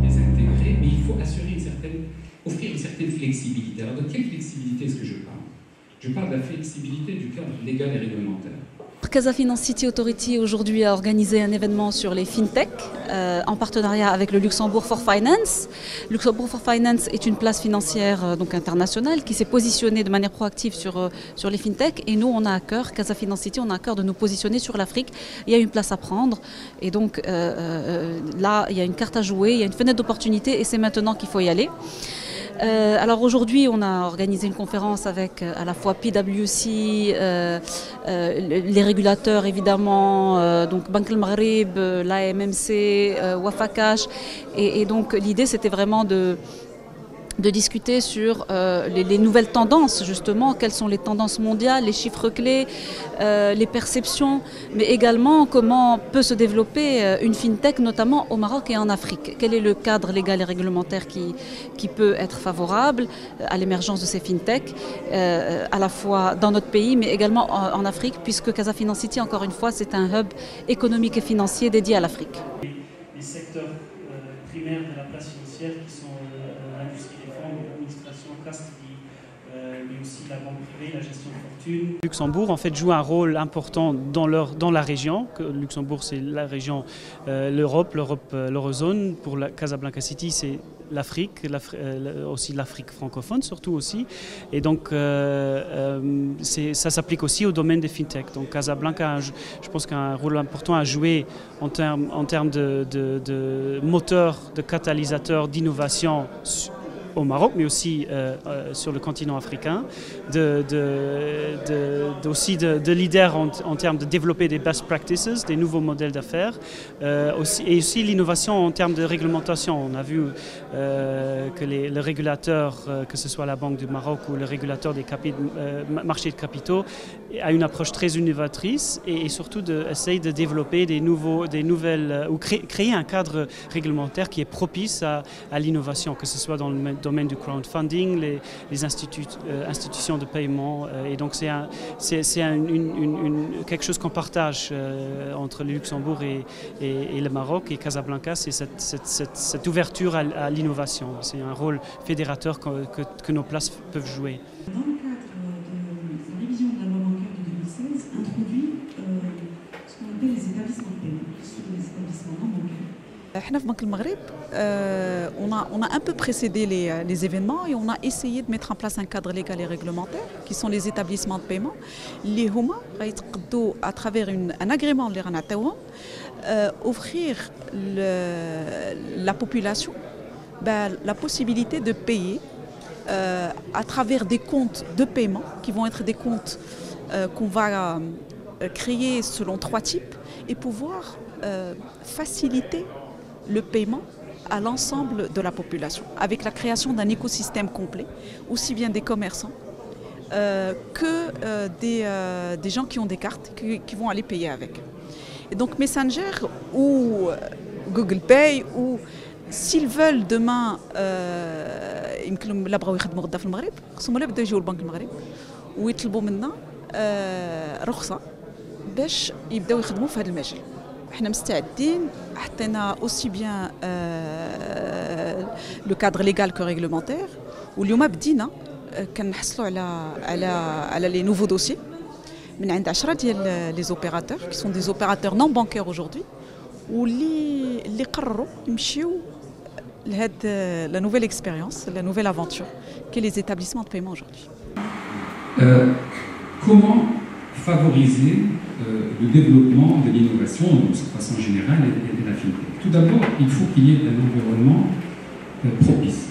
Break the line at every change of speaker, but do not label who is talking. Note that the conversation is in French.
les intégrer, mais il faut offrir une certaine flexibilité. Alors de quelle flexibilité est-ce que je parle? Je parle de la flexibilité du cadre légal et réglementaire.
Casa Finance City Authority aujourd'hui a organisé un événement sur les fintech en partenariat avec le Luxembourg for Finance. Luxembourg for Finance est une place financière donc internationale qui s'est positionnée de manière proactive sur les fintech, et nous on a à cœur, Casa Finance City, on a à cœur de nous positionner sur l'Afrique. Il y a une place à prendre et donc là il y a une carte à jouer, il y a une fenêtre d'opportunité et c'est maintenant qu'il faut y aller. Alors aujourd'hui, on a organisé une conférence avec à la fois PwC, les régulateurs évidemment, donc Banque El Maghreb, l'AMMC, Wafa Cash, et donc l'idée c'était vraiment de discuter sur les nouvelles tendances, justement, quelles sont les tendances mondiales, les chiffres clés, les perceptions, mais également comment peut se développer une fintech, notamment au Maroc et en Afrique. Quel est le cadre légal et réglementaire qui peut être favorable à l'émergence de ces fintechs, à la fois dans notre pays, mais également en Afrique, puisque Casa Finance City, encore une fois, c'est un hub économique et financier dédié à l'Afrique.
Les secteurs primaires de la place financière qui sont l'industrie des fonds, l'administration, custody, mais aussi la banque privée, la gestion de fortune. Luxembourg en fait joue un rôle important dans la région. Luxembourg c'est la région, l'Europe, l'Eurozone. Pour la Casablanca City c'est l'Afrique, aussi l'Afrique francophone surtout aussi. Et donc ça s'applique aussi au domaine des fintech. Donc Casablanca, je pense qu'a un rôle important à jouer en termes de moteur, de catalyseur d'innovation au Maroc, mais aussi sur le continent africain, aussi de leader en termes de développer des best practices, des nouveaux modèles d'affaires, et aussi l'innovation en termes de réglementation. On a vu que le régulateur, que ce soit la Banque du Maroc ou le régulateur des marchés de capitaux, a une approche très innovatrice et surtout essaye de développer des nouvelles, ou créer un cadre réglementaire qui est propice à l'innovation, que ce soit dans le domaine du crowdfunding, les institutions de paiement. Et donc c'est quelque chose qu'on partage entre le Luxembourg et le Maroc, et Casablanca, c'est cette ouverture à l'innovation. C'est un rôle fédérateur que nos places peuvent jouer.
Dans le cadre de la révision de la loi bancaire de 2016, introduit ce qu'on appelle les établissements de paiement, qui sont les établissements non bancaires.
Nous, Banque El Maghreb, on a un peu précédé les événements et on a essayé de mettre en place un cadre légal et réglementaire qui sont les établissements de paiement. Les HOMA, à travers un agrément de offrir la population la possibilité de payer à travers des comptes de paiement qui vont être des comptes qu'on va créer selon 3 types et pouvoir faciliter le paiement à l'ensemble de la population, avec la création d'un écosystème complet, aussi bien des commerçants que des gens qui ont des cartes, qui vont aller payer avec. Et donc Messenger ou Google Pay, ou s'ils veulent demain يمكن لا بغاو يخدموا غدا في المغرب خصهم ولا بداو يجيو لبنك المغرب ويطلبوا منا رخصه باش يبداو يخدموا في هذا المجال. احنا مستعدين، حطينا aussi bien le cadre légal que réglementaire، واليوم بدينا كنحصلوا على les nouveaux dossiers من عند 10 ديال les opérateurs qui sont des opérateurs non bancaires aujourd'hui واللي قرروا يمشيو لهاد la nouvelle expérience, la nouvelle aventure qu'est les établissements de paiement aujourd'hui.
Comment favoriser le développement de l'innovation de façon générale et de la fintech? Tout d'abord, il faut qu'il y ait un environnement propice.